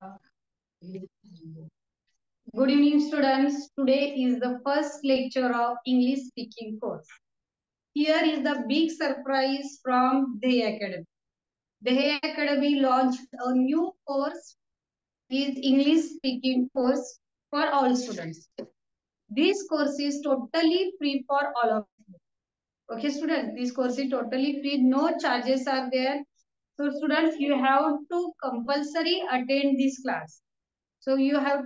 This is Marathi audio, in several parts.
Good evening, students. Today is the first lecture of English speaking course. Here is the big surprise from the Academy. The Academy launched a new course, is English speaking course for all students. This course is totally free for all of you. Okay, students, this course is totally free. No charges are there. So, students, you have to compulsory attend this class. So you have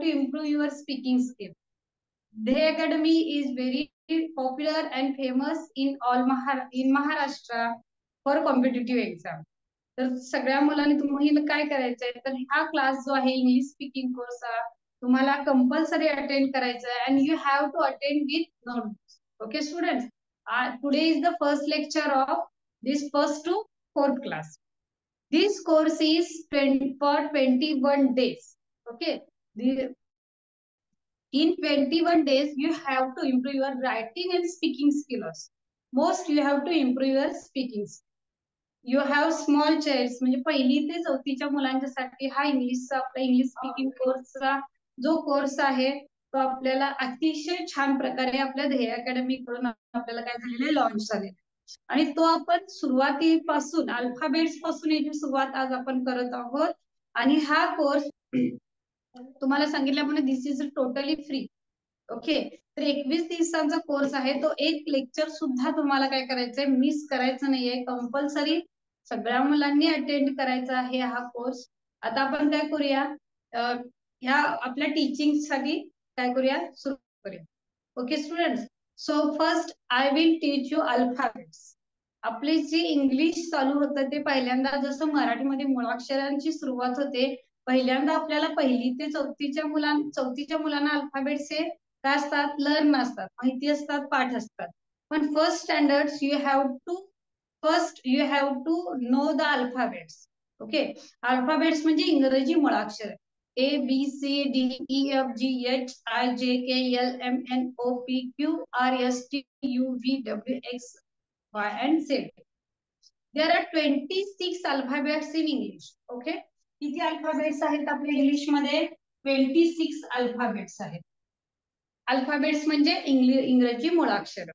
to improve your speaking skill. The Academy is very popular and famous in in Maharashtra for competitive exam. तर सगळ्या मुलांनी तुम्ही काय करायचंय तर हा क्लास जो आहे इंग्लिश स्पीकिंग कोर्स हा तुम्हाला कंपल्सरी अटेंड करायचा आहे and you have to attend with notebooks. Okay students, today is the first lecture of this first to fourth class. This course is for 21 days. Okay. In 21 days, you have to improve your writing and speaking skills. Most you have to improve your speaking. You have small childs म्हणजे पहिली ते चौथीच्या मुलांच्यासाठी हा इंग्लिशचा आपला इंग्लिश स्पीकिंग कोर्सचा जो कोर्स आहे तो आपल्याला अतिशय छान प्रकारे आपल्या ध्येय अकॅडमी कडून आपल्याला काय झालेलं आहे लॉन्च झालेला. आणि तो आपण सुरुवातीपासून अल्फाबेट्स पासून याची सुरुवात आज आपण करत आहोत. आणि हा कोर्स तुम्हाला सांगितल्याप्रमाणे दिस इज टोटली फ्री. ओके, तर 21 दिवसांचा कोर्स आहे तो एक लेक्चर सुद्धा तुम्हाला काय करायचंय मिस करायचं नाहीये. कंपल्सरी सगळ्या मुलांनी अटेंड करायचा आहे हा कोर्स. आता आपण काय करूया ह्या आपल्या टीचिंग साठी काय करूया सुरू करूया. Okay students, so first I will teach you alphabets. आपले जे इंग्लिश चालू होतं ते पहिल्यांदा जसं मराठीमध्ये मुळाक्षरांची सुरुवात होते पहिल्यांदा आपल्याला पहिली ते चौथीच्या मुलांना अल्फाबेट्स हे काय असतात लर्न असतात माहिती असतात पाठ असतात. पण first standard you have to know the alphabets. Okay, alphabets म्हणजे इंग्रजी मुळाक्षर A B C D E F G H I J K L M N O P Q R S T U V W X Y and Z. There are 26 alphabets in English. Okay, किती अल्फाबेट्स आहेत आपल्या इंग्लिश मध्ये 26 अल्फाबेट्स आहेत. अल्फाबेट्स म्हणजे इंग्रजी मुळाक्षर.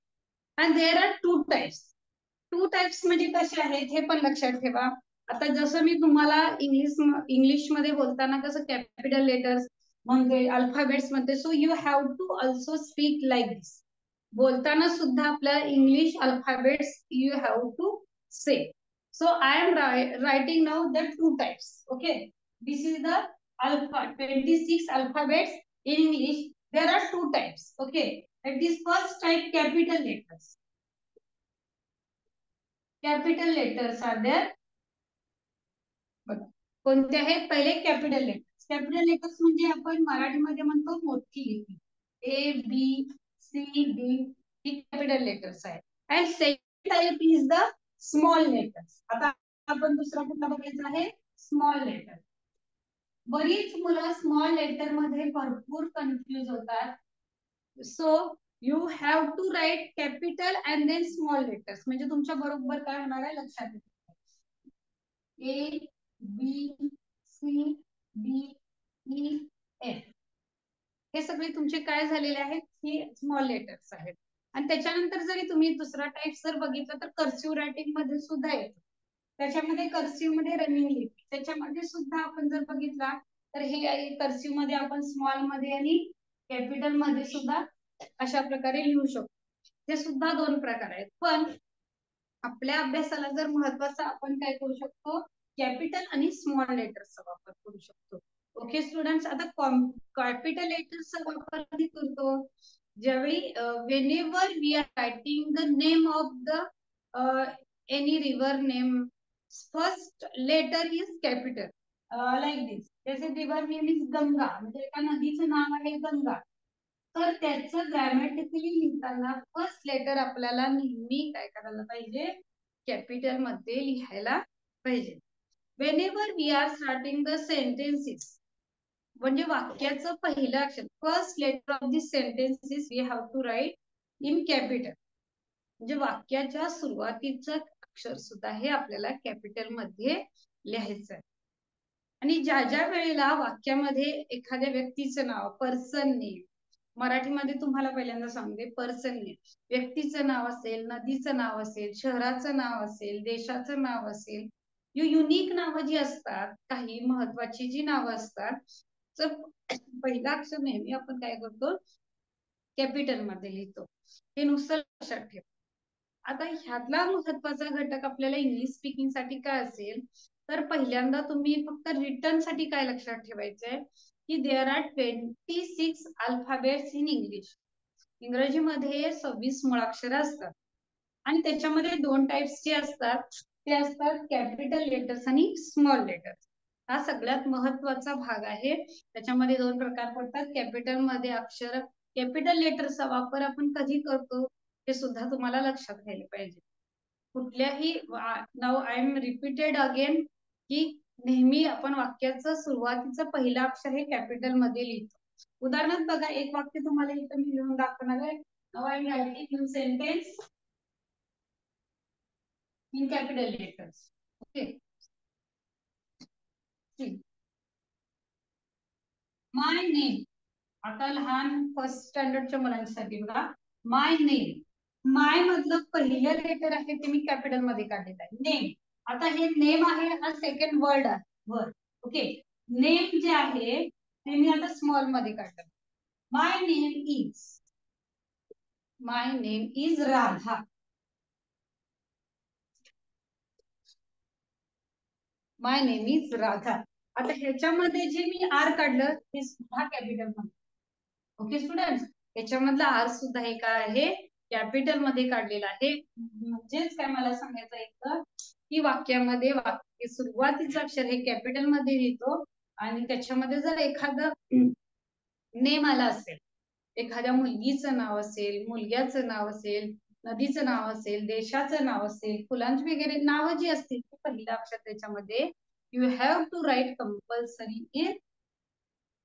And there are two types म्हणजे कसे आहेत हे पण लक्षात ठेवा. आता जसं मी तुम्हाला इंग्लिश मध्ये बोलताना कसं कॅपिटल लेटर्स म्हणजे अल्फाबेट्स म्हणते so you have to also speak like this. बोलताना सुद्धा आपल्या English alphabets you have to say. So I am writing now the two types. Okay, this is the 26 alphabets in English. There are two types. Okay, that is first type capital letters. Capital letters are there. कोणते आहेत पहिले कॅपिटल लेटर्स. कॅपिटल लेटर्स म्हणजे आपण मराठीमध्ये म्हणतो मोठी लिपी ए बी सी डी ही कॅपिटल लेटर्स आहेत. And second type is the small letters. आता आपण दुसरा कुठला बघायचा आहे स्मॉल लेटर. बरीच मुलं स्मॉल लेटर मध्ये भरपूर कन्फ्युज होतात. So you have to write capital and then small letters. म्हणजे तुमच्या बरोबर काय होणार आहे लक्षात A B C D E F हे सगळे तुमचे काय झालेले आहेत हे स्मॉल लेटर्स आहेत. आणि त्याच्यानंतर जरी तुम्ही दुसरा टाइप जर बघितला तर कर्सिव्ह रायटिंग मध्ये सुद्धा येतो. त्याच्यामध्ये कर्सिव्ह मध्ये रनिंग लिपी त्याच्यामध्ये सुद्धा आपण जर बघितला तर हे कर्सिव्ह मध्ये आपण स्मॉल मध्ये आणि कॅपिटल मध्ये सुद्धा अशा प्रकारे लिहू शकतो. ते सुद्धा दोन प्रकार आहेत. पण आपल्या अभ्यासाला जर महत्वाचं आपण काय करू शकतो कॅपिटल आणि स्मॉल लेटर्सचा वापर करू शकतो. ओके स्टुडंट्स, आता कॅपिटल लेटर्सचा वापर कधी करतो ज्यावेळी whenever we are writing the name of the any river name first letter is capital like this. जसे रिव्हर नेम इज गंगा म्हणजे एका नदीचं नाव आहे गंगा तर त्याचं ग्रॅमॅटिकली लिहिताना फर्स्ट लेटर आपल्याला नेहमी काय करायला पाहिजे कॅपिटल मध्ये लिहायला पाहिजे. Whenever we are starting the sentences म्हणजे वाक्याचं पहिलं अक्षर first letter of this sentences we have to write in capital. म्हणजे वाक्याच्या सुरुवातीचं अक्षर सुद्धा हे आपल्याला कॅपिटल मध्ये लिहायचं आहे. आणि ज्या ज्या वेळेला वाक्यामध्ये एखाद्या व्यक्तीचं नाव, पर्सन नेम, मराठीमध्ये तुम्हाला पहिल्यांदा सांगते, पर्सन नेम, व्यक्तीचं नाव असेल, नदीचं नाव असेल, शहराचं नाव असेल, देशाचं नाव असेल, युनिक नावं जी असतात, काही महत्वाची जी नावं असतात, तर पहिला अक्षर नेहमी आपण काय करतो, कॅपिटल मध्ये लिहितो. हे नुसतं लक्षात ठेव. आता ह्यातला महत्वाचा घटक आपल्याला इंग्लिश स्पीकिंग साठी काय असेल, तर पहिल्यांदा तुम्ही फक्त रिटर्न साठी काय लक्षात ठेवायचंय, की there are 26 alphabets in English. इंग्रजीमध्ये 26 मुळाक्षर असतात आणि त्याच्यामध्ये दोन टाइप्सचे असतात, ते असतात कॅपिटल लेटर्स आणि स्मॉल लेटर्स. हा सगळ्यात महत्वाचा भाग आहे. त्याच्यामध्ये दोन प्रकार पडतात. कॅपिटल मध्ये अक्षर, कॅपिटल लेटरचा वापर आपण कधी करतो हे सुद्धा तुम्हाला लक्षात घ्यायला पाहिजे. कुठल्याही, नाव आय एम रिपीटेड अगेन, की नेहमी आपण वाक्याचं सुरुवातीचं पहिलं अक्षर हे कॅपिटल मध्ये लिहितो. उदाहरणार्थ बघा, एक वाक्य तुम्हाला इथं मी लिहून दाखवणार आहे. Now I am writing sentence in capital letters. Okay, my name. आता लहान फर्स्ट स्टँडर्डच्या मुलांसाठी बघा, माय नेम. माय मधलं पहिलं लेटर आहे ते मी कॅपिटल मध्ये काढलेलं आहे, नेम. आता हे नेम आहे, हा सेकंड वर्ड आहे, वर्ड. ओके, नेम जे आहे ते मी आता स्मॉल मध्ये काढलं. My name is, my name is Radha. My name is Radha. आता ह्याच्यामध्ये जे मी आर काढलं ते सुद्धा कॅपिटल मध्ये. ओके स्टुडंट, याच्यामधला आर सुद्धा हे काय आहे, कॅपिटल मध्ये काढलेला आहे. म्हणजेच काय मला सांगायचं आहे की वाक्यामध्ये वाक्य सुरुवातीचं अक्षर हे कॅपिटल मध्ये लिहितो आणि त्याच्यामध्ये जर एखादं नेम आला असेल, एखाद्या मुलगीचं नाव असेल, मुलग्याचं नाव असेल, नदीचं नाव असेल, देशाचं नाव असेल, फुलांची वगैरे नावं जी असतील ती पहिलं अक्षर त्याच्यामध्ये you have to write compulsory in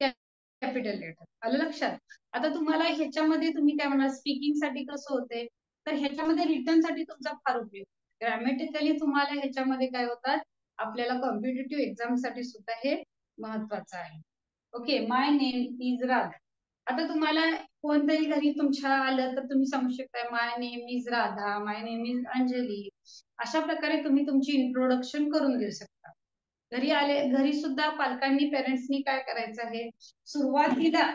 capital letter. आलं लक्षात? आता तुम्हाला ह्याच्यामध्ये तुम्ही काय म्हणाल, स्पीकिंग साठी कसं होते, तर ह्याच्यामध्ये रिटर्न साठी तुमचा फार उपयोग. ग्रॅमॅटिकली तुम्हाला ह्याच्यामध्ये काय होतात, आपल्याला कॉम्पिटेटिव्ह एक्झाम साठी सुद्धा हे महत्वाचं आहे. Okay, my name is Radha. आता तुम्हाला कोणतंही घरी तुमच्या आलं तर तुम्ही सांगू शकता my name is Radha, my name is Anjali. अशा प्रकारे तुम्ही तुमची इंट्रोडक्शन करून देऊ शकता. घरी आले, घरी सुद्धा पालकांनी, पेरेंट्सनी काय करायचं आहे, सुरुवातीला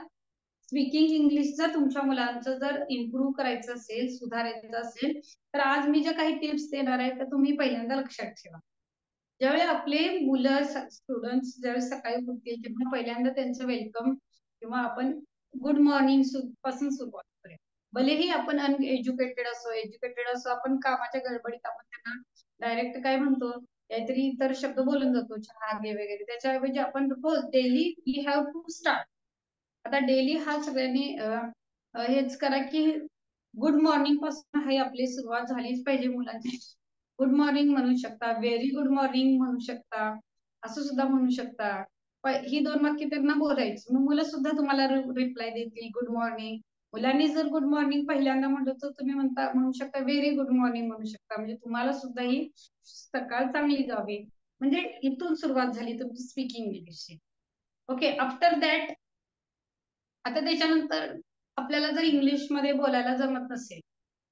स्पीकिंग इंग्लिश जर तुमच्या मुलांचं जर इम्प्रूव्ह करायचं असेल, सुधारायचं असेल, तर आज मी ज्या काही टिप्स देणार आहे तर तुम्ही पहिल्यांदा लक्षात ठेवा. ज्यावेळी आपले मुलं, स्टुडंट्स ज्यावेळी सकाळी उठतील तेव्हा पहिल्यांदा त्यांचं वेलकम किंवा आपण गुड मॉर्निंग पासून सुरुवात करूया. भलेही आपण अनएज्युकेटेड असो, एज्युकेटेड असो, आपण कामाच्या गडबडीत आपण त्यांना डायरेक्ट काय म्हणतो, काहीतरी इतर शब्द बोलून जातो, चहा घे वगैरे. त्याच्याऐवजी आपण रोज daily we have to start. आता डेली हा सगळ्यांनी हेच करा की गुड मॉर्निंग पासून हे आपली सुरुवात झालीच पाहिजे मुलांची. गुड मॉर्निंग म्हणू शकता, व्हेरी गुड मॉर्निंग म्हणू शकता, असं सुद्धा म्हणू शकता. ही दोन वाक्य त्यांना बोलायची, मग मुलं सुद्धा तुम्हाला रिप्लाय देतील गुड मॉर्निंग. मुलांनी जर गुड मॉर्निंग पहिल्यांदा म्हटलं तर तुम्ही म्हणू शकता व्हेरी गुड मॉर्निंग म्हणू शकता. म्हणजे तुम्हाला सुद्धा ही सकाळ चांगली जावी. म्हणजे इथून सुरुवात झाली तुमची स्पीकिंग इंग्लिशची. ओके, आफ्टर दॅट आता त्याच्यानंतर आपल्याला जर इंग्लिश मध्ये बोलायला जमत नसेल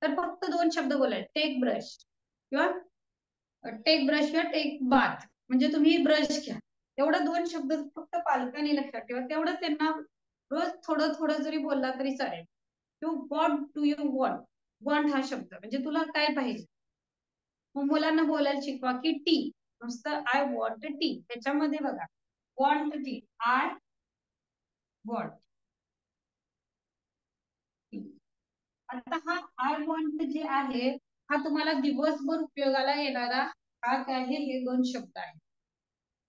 तर फक्त दोन शब्द बोलायचे, टेक ब्रश किंवा टेक बाथ. म्हणजे तुम्ही ब्रश घ्या, एवढं दोन शब्द फक्त पालकांनी लक्षात ठेवा. तेवढं त्यांना रोज थोडं थोडं जरी बोलला तरी चालेल. You what do you want. Want हा शब्द म्हणजे तुला काय पाहिजे. मग मुलांना बोलायला शिकवा की टी, नुसतं आय वॉन्ट टी. त्याच्यामध्ये बघा, वॉन्ट टी, आय वॉन्ट. आता हा आय वॉन्ट जे आहे हा तुम्हाला दिवसभर उपयोगाला येणारा हा काय आहे, हे दोन शब्द आहेत.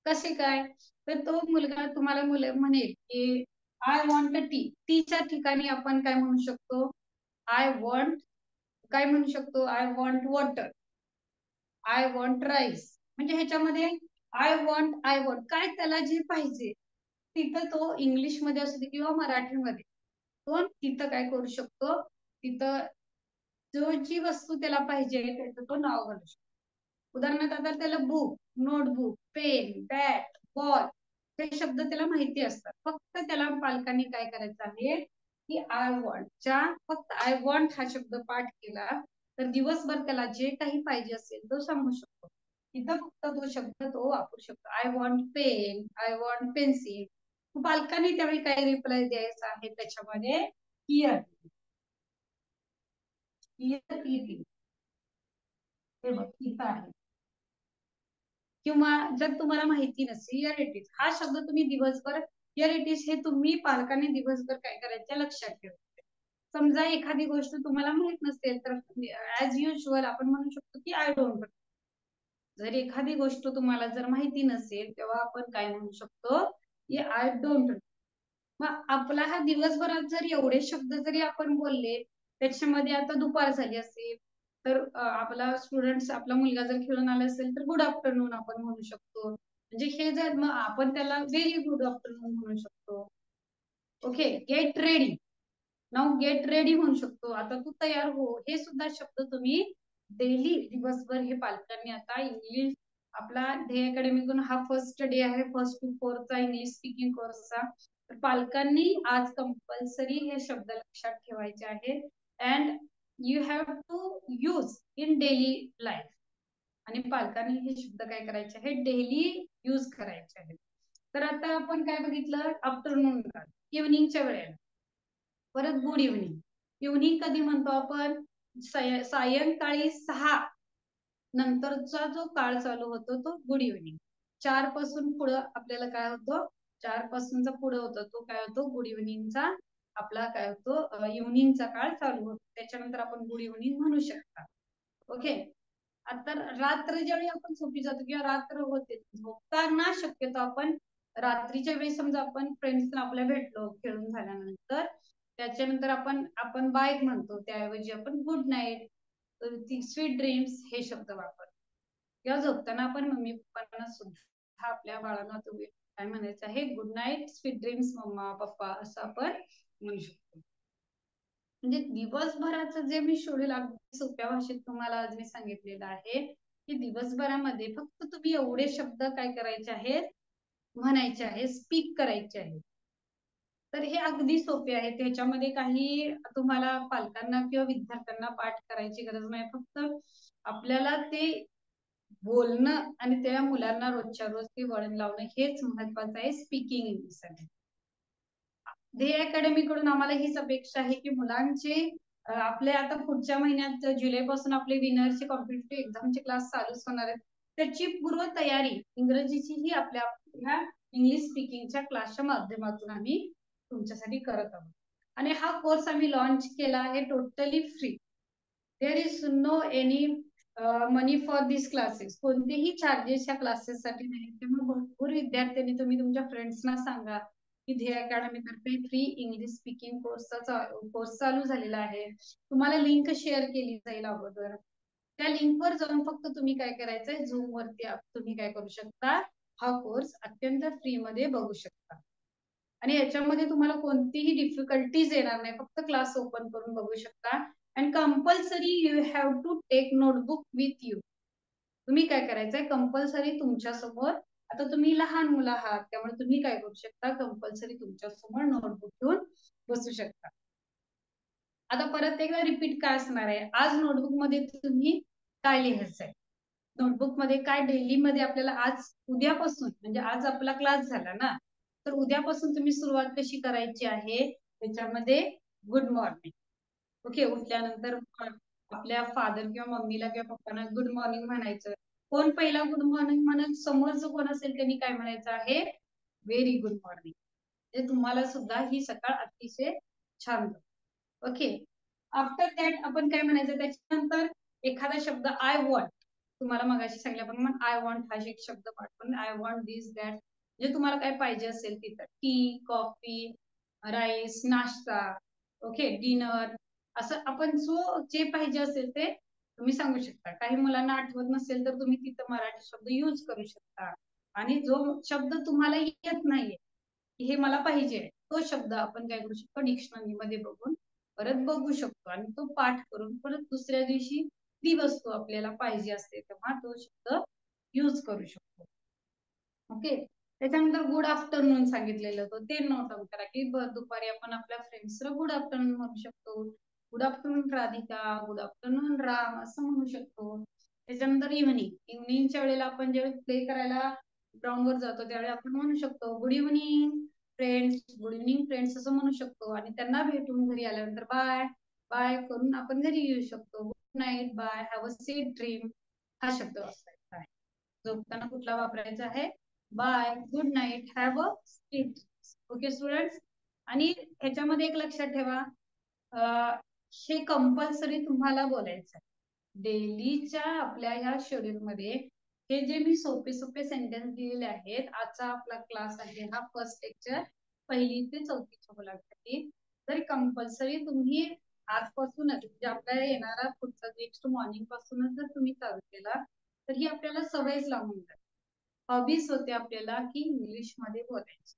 कसे काय, तर तो मुलगा तुम्हाला म्हणेल की आय वॉन्ट टी. टीच्या ठिकाणी आपण काय म्हणू शकतो, आय वॉन्ट, काय म्हणू शकतो, I want water, I want rice. म्हणजे ह्याच्यामध्ये आय वॉन्ट काय त्याला जे पाहिजे तिथं तो इंग्लिश मध्ये असू दे किंवा मराठीमध्ये तो तिथं काय करू शकतो, तिथं जो जी वस्तू त्याला पाहिजे त्याचं तो नाव घालू शकतो. उदाहरणार्थ आता त्याला book, notebook, pen, bat, ball हे शब्द त्याला माहिती असतात. फक्त त्याला पालकांनी काय करायचं आहे की आय वॉन्टच्या फक्त आय वॉन्ट हा शब्द पाठ केला तर दिवसभर त्याला जे काही पाहिजे असेल तो सांगू शकतो. तिथं फक्त तो शब्द तो वापरू शकतो. I want pen, I want pencil. पालकांनी त्यावेळी काय रिप्लाय द्यायचा आहे त्याच्यामध्ये हिअर हिअर इट हे बघ इथं आहे. किंवा जर तुम्हाला माहिती नसेल हिअर इट इज हा शब्द तुम्ही दिवसभर हिअर इट इज हे तुम्ही पालकांनी दिवसभर काय करायचं लक्षात ठेवायचं. समजा एखादी गोष्ट तुम्हाला माहित नसेल तर ऍज युजल आपण म्हणू शकतो की आय डोंट. जर एखादी गोष्ट तुम्हाला जर माहिती नसेल तेव्हा आपण काय म्हणू शकतो की आय डोंट. मग आपला हा दिवसभरात जर एवढे शब्द जरी आपण बोलले त्याच्यामध्ये आता दुपार झाली असेल तर आपला स्टुडंट आपला मुलगा जर खेळून आला असेल तर गुड आफ्टरनून आपण म्हणू शकतो. म्हणजे हे जर मग आपण त्याला व्हेरी गुड आफ्टरनून म्हणू शकतो. Okay get ready now get ready म्हणू शकतो. आता तू तयार हो हे सुद्धा शब्द तुम्ही डेली दिवसभर हे पालकांनी आता इंग्लिश आपला ध्येय अकॅडमीकडून हा फर्स्ट डे आहे 1st to 4th English speaking कोर्सचा. तर पालकांनी आज कंपल्सरी हे शब्द लक्षात ठेवायचे आहेत and you have to use in daily life. आणि पालकांनी हे शब्द काय करायचे आहेत डेली यूज करायचे आहेत. तर आता आपण काय बघितलं आफ्टरनून इव्हनिंगच्या वेळेला. परत गुड इव्हनिंग. इव्हनिंग कधी म्हणतो आपण सायंकाळी 6 नंतरचा जो काळ चालू होतो तो गुड इव्हनिंग. 4 पासून पुढं आपल्याला काय होतं 4 पासूनचा पुढं होतं तो काय होतो गुड इव्हनिंगचा आपला काय होतो इव्हनिंगचा काळ चालू होतो. त्याच्यानंतर आपण गुड इव्हनिंग म्हणू शकता. ओके. आता रात्र ज्यावेळी आपण झोपी जातो किंवा रात्र होते झोपताना शक्यतो आपण रात्रीच्या वेळी समजा आपण फ्रेंड्स आपल्या भेटलो खेळून झाल्यानंतर त्याच्यानंतर आपण आपण बाय म्हणतो त्याऐवजी आपण गुड नाईट स्वीट ड्रीम्स हे शब्द वापरतो. किंवा झोपताना आपण मम्मी पप्पांना सुद्धा आपल्या बाळांना तुम्ही काय म्हणायचं आहे good night sweet dreams mama papa असं आपण म्हणू शकतो. म्हणजे दिवसभराचं जे मी शेड्यूल अगदी सोप्या भाषेत तुम्हाला आज मी सांगितलेलं आहे की दिवसभरामध्ये फक्त तुम्ही एवढे शब्द काय करायचे आहेत म्हणायचे आहे स्पीक करायचे आहे. तर हे अगदी सोपे आहे. त्याच्यामध्ये काही तुम्हाला पालकांना किंवा विद्यार्थ्यांना पाठ करायची गरज नाही. फक्त आपल्याला ते बोलणं आणि त्या मुलांना रोजच्या रोज ते वळण लावणं हेच महत्वाचं आहे स्पीकिंग इंग्लिशसाठी. ध्येय अकॅडमी कडून आम्हाला हीच अपेक्षा आहे की मुलांचे आपले आता पुढच्या महिन्यात जुलै पासून आपले विनरचे कॉम्पिटिटिव्ह एक्झामचे क्लास चालूच होणार आहेत. त्याची पूर्व तयारी इंग्रजीची ही आपल्या ह्या इंग्लिश स्पीकिंगच्या क्लासच्या माध्यमातून आम्ही तुमच्यासाठी करत आहोत. आणि हा कोर्स आम्ही लॉन्च केला आहे totally free. There is no any money for this classes. कोणतेही चार्जेस या क्लासेस साठी नाही. त्यामुळे भरपूर विद्यार्थ्यांनी तुम्ही तुमच्या फ्रेंड्सना सांगा की ध्येय अकॅडमी तर्फे फ्री इंग्लिश स्पीकिंग कोर्स चालू झालेला आहे. तुम्हाला लिंक शेअर केली जाईल अगोदर. त्या लिंकवर जाऊन फक्त तुम्ही काय करायचंय झूम वरती तुम्ही काय करू शकता हा कोर्स अत्यंत फ्री मध्ये बघू शकता. आणि याच्यामध्ये तुम्हाला कोणतीही डिफिकल्टीज येणार नाही. फक्त क्लास ओपन करून बघू शकता. And compulsory you have to take notebook with you. तुम्ही काय करायचंय कंपल्सरी तुमच्या समोर आता तुम्ही लहान मुलं आहात त्यामुळे तुम्ही काय करू शकता कंपल्सरी तुमच्या समोर नोटबुक घेऊन बसू शकता. आता परत एकदा रिपीट काय असणार आहे आज नोटबुक मध्ये तुम्ही काय लिहायचंय नोटबुक मध्ये काय डेली मध्ये आपल्याला आज उद्यापासून म्हणजे आज आपला क्लास झाला ना तर उद्यापासून तुम्ही सुरुवात कशी करायची आहे त्याच्यामध्ये गुड मॉर्निंग. ओके उठल्यानंतर आपल्या फादर किंवा मम्मीला किंवा पप्पांना गुड मॉर्निंग म्हणायचं. कोण पहिला गुड मॉर्निंग म्हणत समोर जो कोण असेल त्यांनी काय म्हणायचं आहे व्हेरी गुड मॉर्निंग. म्हणजे तुम्हाला सुद्धा ही सकाळ अतिशय छान. ओके आफ्टर दॅट आपण काय म्हणायचं त्याच्यानंतर एखादा शब्द आय वॉन्ट तुम्हाला मगाशी सांगितल्याप्रमाणे आय वॉन्ट हा एक शब्द पाठवून आय वॉन्ट दिस दॅट म्हणजे तुम्हाला काय पाहिजे असेल तिथं टी कॉफी राईस नाश्ता ओके डिनर असं आपण जो जे पाहिजे असेल ते तुम्ही सांगू शकता. काही मुलांना आठवत नसेल तर तुम्ही तिथं मराठी शब्द यूज करू शकता. आणि जो शब्द तुम्हाला येत नाहीये हे मला पाहिजे तो शब्द आपण काय करू शकतो डिक्शनरी मध्ये बघून परत बघू शकतो आणि तो पाठ करून परत दुसऱ्या दिवशी ती वस्तू आपल्याला पाहिजे असते तेव्हा तो शब्द यूज करू शकतो. ओके त्याच्यानंतर गुड आफ्टरनून सांगितलेलं होतं, ते नोट डाऊन करा की दुपारी आपण आपल्या फ्रेंड्सला गुड आफ्टरनून म्हणू शकतो. Good afternoon Radhika, good afternoon Ram असं म्हणू शकतो. त्याच्यानंतर इव्हनिंगच्या वेळेला आपण जेव्हा प्ले करायला ग्राउंड वर जातो त्यावेळी आपण म्हणू शकतो good evening friends, good evening friends असं म्हणू शकतो. आणि त्यांना भेटून घरी आल्यानंतर बाय बाय करून आपण घरी येऊ शकतो. Good night, bye, have a sweet dream हा शब्द वापरायचा आहे. झोपताना कुठला वापरायचा आहे? Bye, good night, have a sweet. Okay students. आणि ह्याच्यामध्ये एक लक्षात ठेवा, हे कंपल्सरी तुम्हाला बोलायचं आहे. डेलीच्या आपल्या ह्या शेड्यूल मध्ये हे जे मी सोपे सोपे सेंटेन्स दिलेले आहेत, आजचा आपला क्लास आहे हा फर्स्ट लेक्चर 1ली ते 4थीच्या मुलांसाठी, तर कंपल्सरी तुम्ही आजपासूनच म्हणजे आपल्याला येणारा पुढचा नेक्स्ट मॉर्निंग पासूनच जर तुम्ही चालू केला तर ही आपल्याला सवयच लावून जाईल. हॉबीज होते आपल्याला की इंग्लिश मध्ये बोलायची.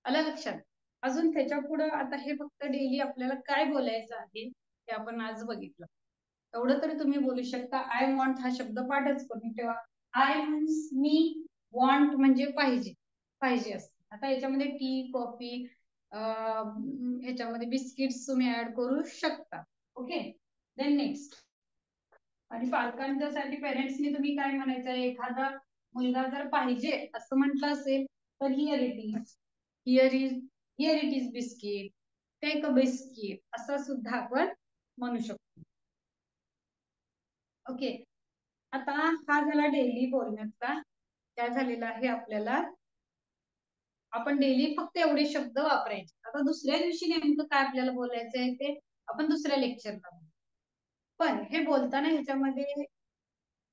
आलं लक्षात? अजून त्याच्या पुढे आता हे फक्त डेली आपल्याला काय बोलायचं आहे ते आपण आज बघितलं. एवढं तरी तुम्ही बोलू शकता. आय वॉन्ट हा शब्द पाठच करून ठेवा. आय मीन्स मी, वॉन्ट म्हणजे पाहिजे, पाहिजे असते. आता याच्यामध्ये टी, कॉफी, ह्याच्यामध्ये बिस्किट्स तुम्ही ऍड करू शकता. Okay, then next. आणि पालकांच्यासाठी पेरेंट्सनी तुम्ही काय म्हणायचं, एखादा मुलगा जर पाहिजे असं म्हटलं असेल तर here it is, here it is biscuit, take a biscuit असं सुद्धा आपण म्हणू शकतो. ओके, आता हा झाला डेली बोलण्याचा. काय झालेला आहे आपल्याला, आपण डेली फक्त एवढे शब्द वापरायचे. आता दुसऱ्या दिवशी नेमकं काय आपल्याला बोलायचं आहे ते आपण दुसऱ्या लेक्चरला. पण हे बोलताना ह्याच्यामध्ये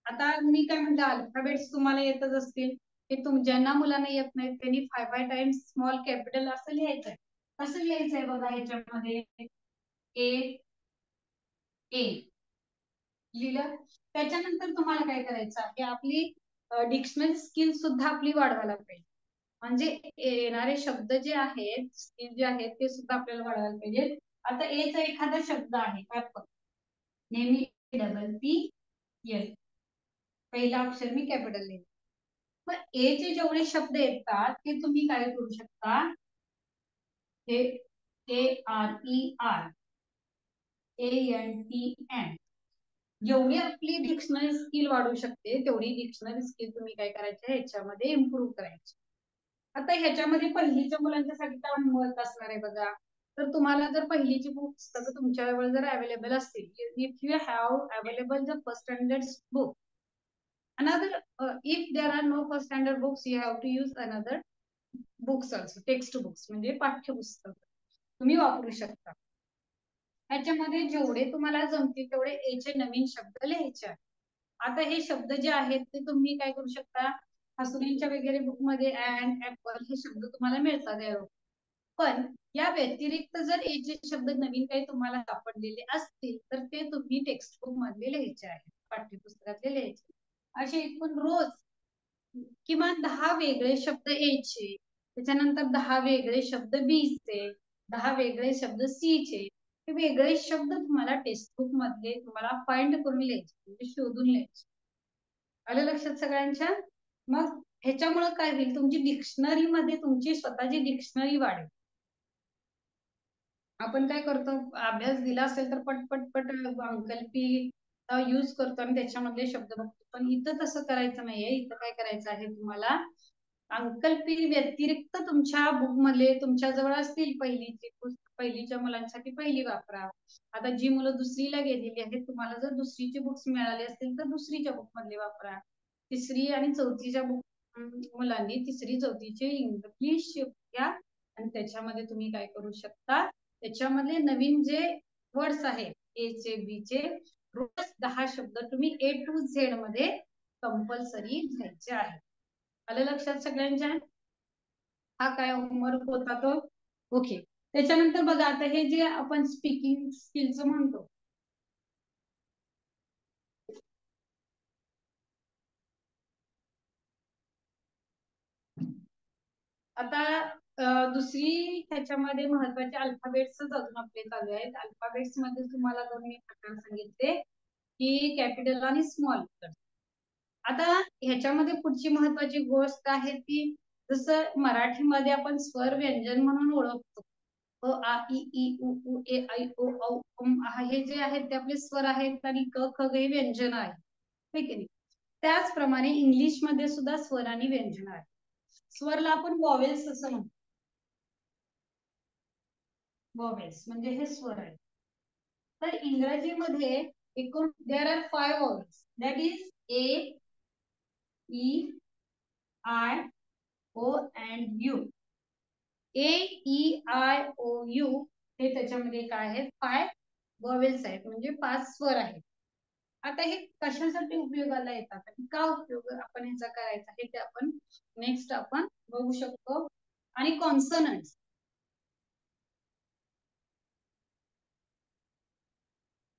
आता मी काय म्हणते, अल्फाबेट्स तुम्हाला येतच असतील. हे ज्यांना मुलांना येत नाहीत त्यांनी 5 टाइम्स स्मॉल कॅपिटल असं लिहायचंय. कसं लिहायचंय बघा, ह्याच्यामध्ये ए ए लिहिलं. त्याच्यानंतर तुम्हाला काय करायचं आहे, आपली डिक्शनरी स्किल सुद्धा आपली वाढवायला पाहिजे. म्हणजे येणारे शब्द जे आहेत, स्किल जे आहेत ते सुद्धा आपल्याला वाढवायला पाहिजे. आता एचा एखादा शब्द आहे ऍपल, नेहमी डबल पी एल, पहिला अक्षर मी कॅपिटल लिहिलं. मग ए चे जेवढे शब्द येतात ते तुम्ही काय करू शकता, हे ARER, ANTN, जेवढी आपली डिक्शनरी स्किल वाढू शकते तेवढी डिक्शनरी स्किल तुम्ही काय करायचे ह्याच्यामध्ये इम्प्रूव्ह करायची. आता ह्याच्यामध्ये पहिलीच्या मुलांच्यासाठी काय मत असणार आहे बघा, तर तुम्हाला जर पहिलीची पुस्तकं तुमच्याजवळ जर अवेलेबल असतील, if you have available the first standard book, another if there are no first standard books you have to use another books also, text books म्हणजे पाठ्यपुस्तक तुम्ही वापरू शकता. ह्याच्यामध्ये जेवढे तुम्हाला जमतील तेवढे एचे नवीन शब्द लिहायचे. आता हे शब्द जे आहेत ते तुम्ही काय करू शकता, हसुनींच्या वगैरे बुक मध्ये अँड, ऍपल हे शब्द तुम्हाला मिळतात. पण या व्यतिरिक्त जर एचे शब्द नवीन काही तुम्हाला सापडलेले असतील तर ते तुम्ही टेक्स्ट बुक मध्ये लिहायचे आहेत, पाठ्यपुस्तकातले लिहायचे. असे एकूण रोज किमान 10 वेगळे शब्द एचे, त्याच्यानंतर 10 वेगळे शब्द बी चे, 10 वेगळे शब्द सी चे, हे वेगळे शब्द तुम्हाला टेक्स्ट बुक मध्ये तुम्हाला फाइंड करून लिहायचे, म्हणजे शोधून लिहायचे. आलं लक्षात सगळ्यांच्या? मग ह्याच्यामुळे काय होईल, तुमची डिक्शनरी मध्ये तुमची स्वतःची डिक्शनरी वाढेल. आपण काय करतो, अभ्यास दिला असेल तर पटपट पट अंकल्पी यूज करतो आणि त्याच्यामधले शब्द बघतो. पण इथं तसं करायचं नाहीये. इथं काय करायचं आहे तुम्हाला, अंकल्पी व्यतिरिक्त तुमच्या बुक मध्ये तुमच्या जवळ असतील पहिलीची पुस्तक, पहिलीच्या मुलांसाठी पहिली वापरा. आता जी मुलं दुसरीला गेलेली आहेत तुम्हाला जर दुसरीचे बुक्स मिळाले असतील तर दुसरीच्या बुक मधले वापरा. तिसरी आणि चौथीच्या बुक मुलांनी तिसरी चौथीचे इंग्लिश घ्या आणि त्याच्यामध्ये तुम्ही काय करू शकता, त्याच्यामधले नवीन जे वर्ड्स आहेत ए चे बी चे रोज 10 शब्द तुम्ही A to Z मध्ये कंपल्सरी घ्यायचे आहे. आलं लक्षात सगळ्यांच्या? हा काय होमवर्क होता तो. ओके, त्याच्यानंतर बघा आता हे जे आपण स्पीकिंग स्किलचं म्हणतो, आता दुसरी त्याच्यामध्ये महत्वाचे अल्फाबेट्स अजून आपले चालू आहेत. अल्फाबेट्स मध्ये तुम्हाला दोन प्रकार सांगितले की कॅपिटल आणि स्मॉल. आता ह्याच्यामध्ये पुढची महत्वाची गोष्ट आहे ती जसं मराठीमध्ये आपण स्वर व्यंजन म्हणून ओळखतो. अ आ इ ई उ ऊ ए ऐ ओ औ हे जे आहेत ते आपले स्वर आहेत आणि क ख ग हे व्यंजन आहे, ठीक आहे. त्याचप्रमाणे इंग्लिश मध्ये सुद्धा स्वर आणि व्यंजन आहे. स्वरला आपण वॉवेल्स असं म्हणतो. वॉवेल्स म्हणजे हे स्वर आहे. तर इंग्रजीमध्ये एकूण there are 5 vowels, that is A, E, I, O and U. A, E, I, O, U हे त्याच्यामध्ये काय आहेत? 5 वॉवेल्स आहेत, म्हणजे 5 स्वर आहेत. आता हे कशासाठी उपयोगाला येतात आणि का उपयोग आपण ह्याचा करायचा हे ते आपण नेक्स्ट आपण बघू शकतो. आणि कॉन्सनंट्स,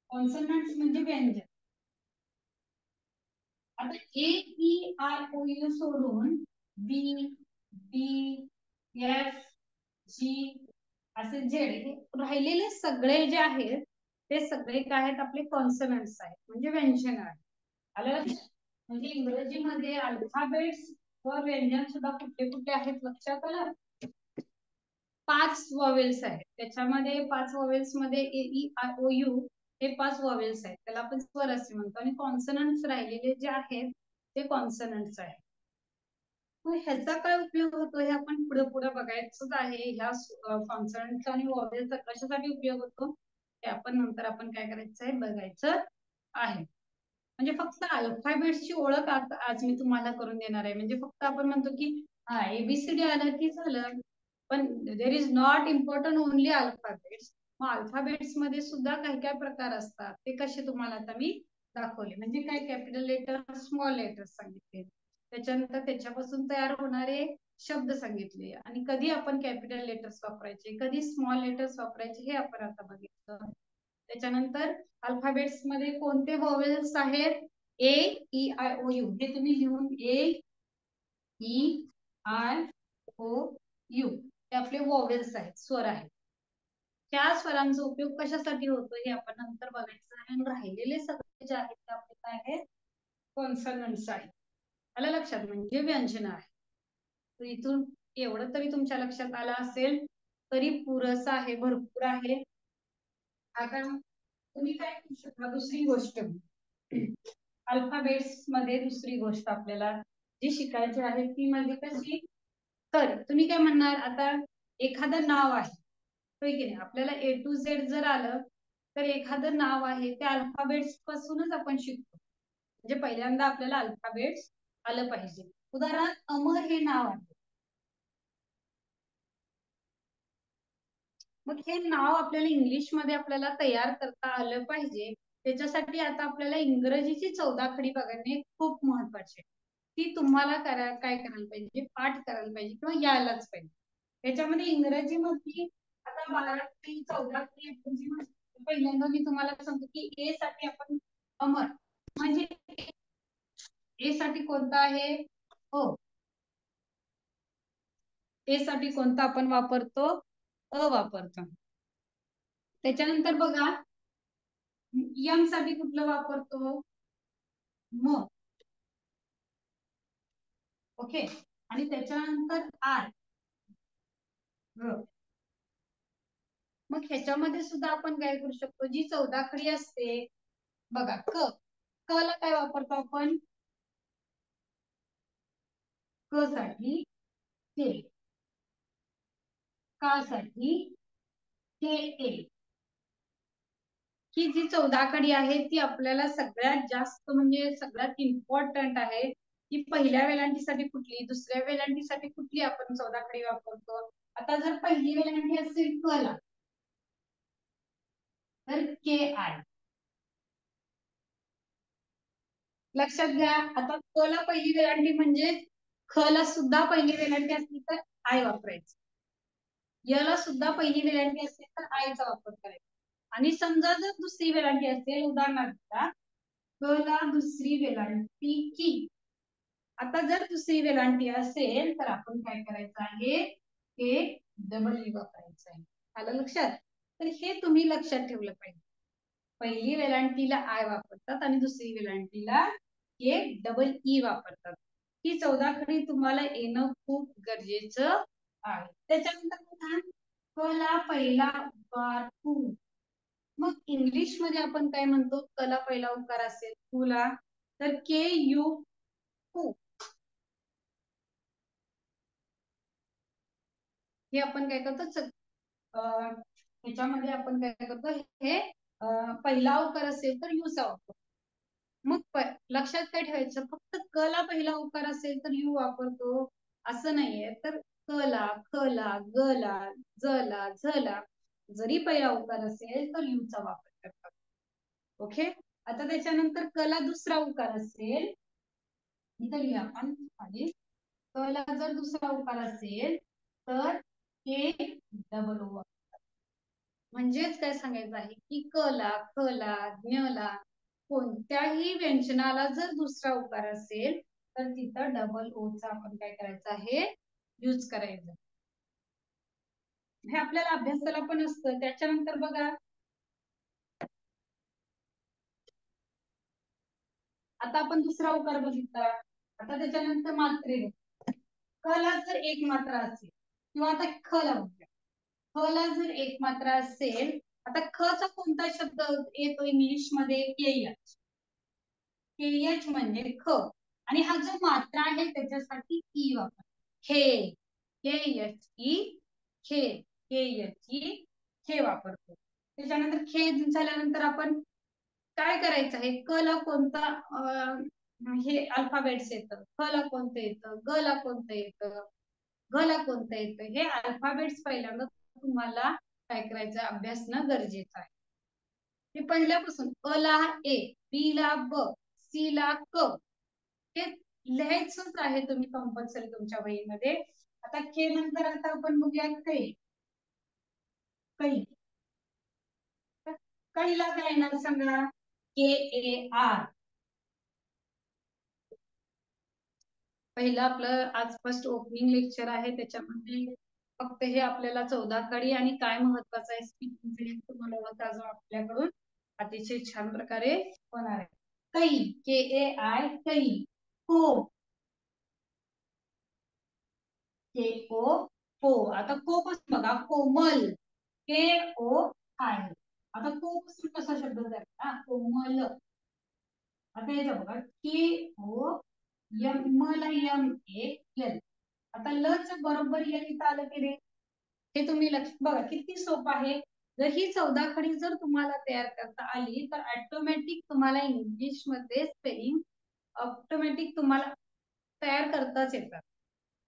कॉन्सनंट्स म्हणजे व्यंजन. आता ए, ई, आय, ओ, यू सोडून बी, डी, एफ, जी असे जेड हे राहिलेले सगळे जे आहेत ते सगळे काय आहेत? आपले कॉन्सनंट्स आहेत, म्हणजे व्यंजन आहे. आलं? म्हणजे इंग्रजीमध्ये अल्फाबेट्स व व्यंजन सुद्धा कुठले कुठले आहेत लक्षात आलं? 5 वॉवेल्स आहेत. त्याच्यामध्ये 5 वॉवेल्स मध्ये ए, ई, आय, ओ, यू हे 5 वॉवेल्स आहेत, त्याला आपण स्वर असे म्हणतो. आणि कॉन्सनंट्स राहिलेले जे आहेत ते कॉन्सनंट्स आहेत. मग ह्याचा काय उपयोग होतो हे आपण पुढे पुढे बघायचंच आहे. ह्या कॉन्सनंट्स आणि वॉवेल्सचा कशासाठी उपयोग होतो हे आपण नंतर आपण काय करायचं आहे बघायचं आहे. म्हणजे फक्त अल्फाबेट्सची ओळख आज मी तुम्हाला करून देणार आहे. म्हणजे फक्त आपण म्हणतो की हा एबीसीडी आलं की झालं, पण there is not important only alphabets. मग अल्फाबेट्स मध्ये सुद्धा काही काही प्रकार असतात, ते कसे तुम्हाला आता मी दाखवले. म्हणजे काय? कॅपिटल लेटर, स्मॉल लेटर सांगितले, त्याच्यानंतर त्याच्यापासून तयार होणारे शब्द सांगितले, आणि कधी आपण कॅपिटल लेटर्स वापरायचे, कधी स्मॉल लेटर्स वापरायचे हे आपण आता बघितलं. त्याच्यानंतर अल्फाबेट्स मध्ये कोणते वॉवेल्स आहेत? ए, ई, आय, ओ, यू हे तुम्ही लिहून, ए, ई, आय, ओ, यू हे आपले वॉवेल्स आहेत, स्वर आहेत. त्या स्वरांचा उपयोग कशासाठी होतो हे आपण नंतर बघायचं आहे. आणि राहिलेले सगळे जे आहेत ते आपले काय आहेत? कॉन्सनंट्स आहेत. आलं लक्षात? म्हणजे व्यंजन आहे. तर इथून एवढं तरी तुमच्या लक्षात आलं असेल तरी पुरेसं आहे, भरपूर आहे. आता तुम्ही काय करू शकता? दुसरी गोष्ट, अल्फाबेट्स मध्ये दुसरी गोष्ट आपल्याला जी शिकायची आहे ती म्हणजे कशी? तर तुम्ही काय म्हणणार? आता एखादं नाव आहे, होय की नाही, आपल्याला ए टू झेड जर आलं तर एखादं नाव आहे ते अल्फाबेट्स पासूनच आपण शिकतो. म्हणजे पहिल्यांदा आपल्याला अल्फाबेट्स आलं पाहिजे. उदाहरणार्थ अमर हे नाव आहे. मग हे नाव आपल्याला इंग्लिश मध्ये आपल्याला तयार करता आलं पाहिजे. त्याच्यासाठी आता आपल्याला इंग्रजीची 14 खडी बघणे खूप महत्वाचे. ती तुम्हाला काय करायला पाहिजे? पाठ करायला पाहिजे किंवा यायलाच पाहिजे. त्याच्यामध्ये इंग्रजीमध्ये आता 12 खडी 14 खडी पहिल्यांदा मी तुम्हाला सांगतो की ए साठी आपण अमर, म्हणजे ए साठी कोणता आहे? हो, ए साठी कोणता आपण वापरतो? अ वापरतो. त्याच्यानंतर बघा यम साठी कुठलं वापरतो? म. ओके. आणि त्याच्यानंतर आर, र. मग ह्याच्यामध्ये सुद्धा आपण काय करू शकतो? जी 14 खडी असते बघा, क, क ला काय वापरतो आपण? क साठी के, का साठी के, ए. ही जी 14 खडी आहे ती आपल्याला सगळ्यात जास्त म्हणजे सगळ्यात इम्पॉर्टंट आहे. की पहिल्या वेलांटीसाठी कुठली, दुसऱ्या वेलांटीसाठी कुठली आपण 14 खडी वापरतो. आता जर पहिली वेलांटी असेल क ला तर के, आय. लक्षात घ्या. आता क ला पहिली वेलांटी म्हणजे ख ला सुद्धा पहिली वेलांटी असली तर आय वापरायचं. य ला सुद्धा पहिली वेलांटी असेल तर आयचा वापर करायचा. आणि समजा जर दुसरी वेलांटी असेल, उदाहरणार्थ क ला दुसरी वेलांटी की. आता जर दुसरी वेलांटी असेल तर आपण काय करायचं आहे? हे डबल ई वापरायचं आहे. आलं लक्षात? तर हे तुम्ही लक्षात ठेवलं पाहिजे. पहिली वेलांटीला आय वापरतात आणि दुसरी वेलांटीला हे डबल ई वापरतात. ही 14 खडी तुम्हाला येणं खूप गरजेचं आहे. त्याच्यानंतर बघा, क ला पहिला उकार कू. मग इंग्लिश मध्ये आपण काय म्हणतो, क ला पहिला उकार असेल कू ला, तर के यू कू. हे आपण काय करतो, ह्याच्यामध्ये आपण काय करतो, हे पहिला उकार असेल तर यूचा वापर. मग लक्षात काय ठेवायचं, फक्त क ला पहिला उकार असेल तर यू वापरतो असं नाहीये. तर क ला, ख ला, ग ला, ज ला, झ ला जरी पहिला उकार असेल तर यूचा वापर करतात. ओके. आता त्याच्यानंतर क ला दुसरा उकार असेल, इथं लिहा आपण खाली, क ला जर दुसरा उकार असेल तर के डबल ओ. म्हणजेच काय सांगायचं आहे की क ला, ख ला, ज्ञ ला कोणत्याही व्यंजनाला जर दुसरा उकार असेल तर तिथं डबल ओ चा आपण काय करायचं आहे, यूज करायचं. हे आपल्याला अभ्यासाला पण असतं. त्याच्यानंतर बघा, आता आपण दुसरा उकार बघितला. आता त्याच्यानंतर मात्रे, क ला जर एक मात्रा असेल किंवा आता ख ला बघूया, ख ला जर एक मात्रा असेल, आता ख चा कोणता शब्द येतो इंग्लिश मध्ये, केएच. केएच म्हणजे ख, आणि हा जो मात्रा आहे त्याच्यासाठी ई वापर, खे, के एच ई, खे, के एच ई, खे वापरतो. त्याच्यानंतर खे झाल्यानंतर आपण काय करायचं आहे, क ला कोणता हे अल्फाबेट्स येतं, ख ला कोणतं येतं, ग ला कोणतं येतं, घ ला कोणतं येतं, हे अल्फाबेट्स पहिल्यांदा तुम्हाला काय करायचं, अभ्यासणं गरजेचं आहे. हे पहिल्यापासून अ ला ए, बी ला ब, सी ला क, हे लिहायचंच आहे तुम्ही कंपल्सरी तुमच्या वहीमध्ये. आता के नंतर आता आपण बघूया कै. कै, कैला काय येणार सांगा, के ए आर. पहिलं आपलं आज फर्स्ट ओपनिंग लेक्चर आहे, त्याच्यामध्ये फक्त हे आपल्याला 14 कडी आणि काय महत्वाचं आहे स्पीकिंग तुम्हाला आज आपल्याकडून अतिशय छान प्रकारे होणार आहे. कै, के ए आय, कै. को, के ओ, को. आता को पासून बघा, कोमल, के ओ आय. आता को पासून कसा शब्द झाला, कोमल. आता याचा बघा, के ओ एम, म ला एम ए एल. आता ल च बरोबर एल इथं आलं की नाही, हे तुम्ही लक्ष बघा किती सोपं आहे. जर ही 14 खडी जर तुम्हाला तयार करता आली तर ऑटोमॅटिक तुम्हाला इंग्लिश मध्ये स्पेलिंग ऑटोमॅटिक तुम्हाला तयार करताच येतात.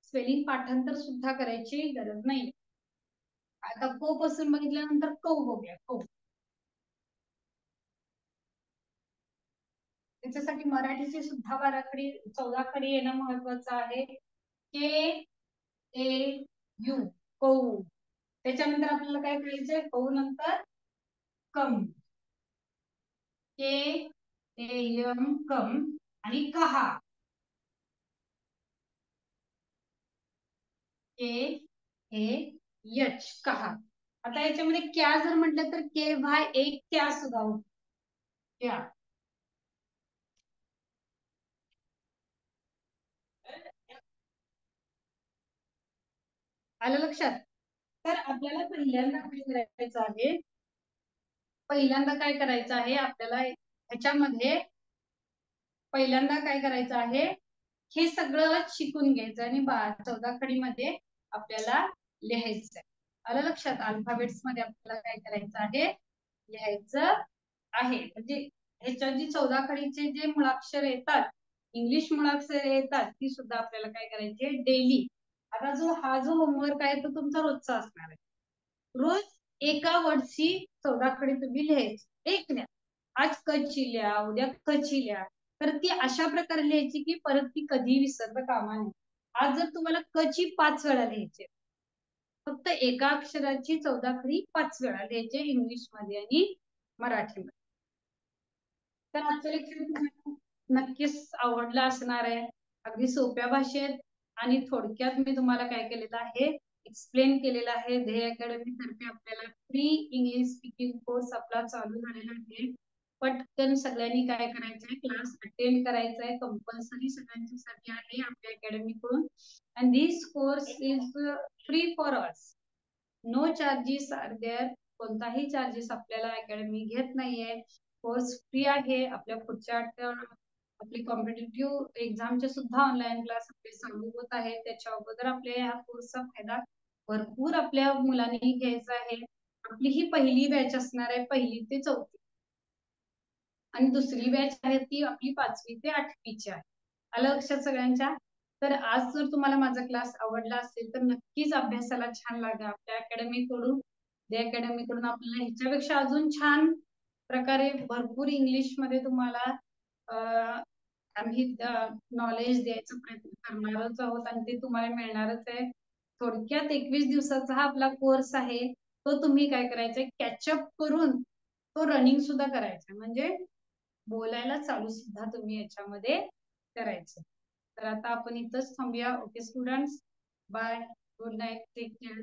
स्पेलिंग पाठांतर सुद्धा करायची गरज नाही. आता को पासून बघितल्यानंतर कौ बघूया, कौ. त्याच्यासाठी मराठीची सुद्धा 12 खडी 14 खडी येणं महत्वाचं आहे. के ए यू, कौ. त्याच्यानंतर आपल्याला काय करायचंय, कौ नंतर कम, के ए यम कम, आणि कहा, के ए एच, कहा. आता याच्यामध्ये क्या जर म्हटलं तर के वाय एक क्या सुद्धा होतो, क्या. आलं लक्षात. तर आपल्याला पहिल्यांदा काय करायचं आहे, पहिल्यांदा काय करायचं आहे आपल्याला ह्याच्यामध्ये, पहिल्यांदा काय करायचं आहे, हे सगळं शिकून घ्यायचं आणि 14 खडी मध्ये आपल्याला लिहायचं आहे. आलं लक्षात. अल्फाबेट्स मध्ये आपल्याला काय करायचं आहे, लिहायचं आहे. म्हणजे ह्याच्या जी 14 खडीचे जे मुळाक्षर येतात, इंग्लिश मुळाक्षर येतात, ती सुद्धा आपल्याला काय करायची डेली. आता हा जो होमवर्क आहे तो तुमचा रोजचा असणार आहे. रोज एका वर्डची 14 खडी तुम्ही लिहायची, एक लिहा. आज कची लिहा, उद्या कची लिहा. तर ती अशा प्रकारे लिहायची की परत ती कधी विसरता कामा नये. आज जर तुम्हाला कची 5 वेळा लिहायची, फक्त एका अक्षराची 14 खडी 5 वेळा लिहायचे इंग्लिश मध्ये आणि मराठीमध्ये. तर आजचं लेक्चर तुम्हाला नक्कीच आवडलं असणार आहे. अगदी सोप्या भाषेत आणि थोडक्यात मी तुम्हाला काय केलेलं आहे, एक्सप्लेन केलेलं आहे. ध्येय अकॅडमी तर्फे आपल्याला फ्री इंग्लिश स्पीकिंग कोर्स आपला चालू झालेला आहे. पटकन सगळ्यांनी काय करायचंय, क्लास अटेंड करायचा कंपल्सरी सगळ्यांच्यासाठी आहे आपल्या अकॅडमी कडून. And this course is free for us, no charges are there. कोणताही चार्जेस आपल्याला अकॅडमी घेत नाहीये. कोर्स फ्री आहे. आपल्या पुढच्या आपली कॉम्पिटेटिव्ह एक्झामचे सुद्धा ऑनलाईन क्लास आपले चालू होत आहेत. त्याच्या अगोदर आपल्या ह्या कोर्सचा फायदा भरपूर आपल्या मुलांनी घ्यायचा आहे. आपली ही पहिली बॅच असणार आहे, 1ली ते 4थी, आणि दुसरी बॅच आहे ती आपली 5वी ते 8वीची आहे. आलं लक्षात सगळ्यांच्या? तर आज जर तुम्हाला माझा क्लास आवडला असेल तर नक्कीच अभ्यासाला छान लागा. आपल्या अकॅडमी कडून आपल्याला ह्याच्यापेक्षा अजून छान प्रकारे भरपूर इंग्लिश मध्ये तुम्हाला आम्ही नॉलेज द्यायचा प्रयत्न करणारच आहोत आणि ते तुम्हाला मिळणारच आहे. थोडक्यात 21 दिवसाचा हा आपला कोर्स आहे. तो तुम्ही काय करायचा, कॅचअप करून तो रनिंग सुद्धा करायचा, म्हणजे बोलायला चालू सुद्धा तुम्ही याच्यामध्ये करायचं. तर आता आपण इथंच थांबूया. Okay students, bye, good night, take care.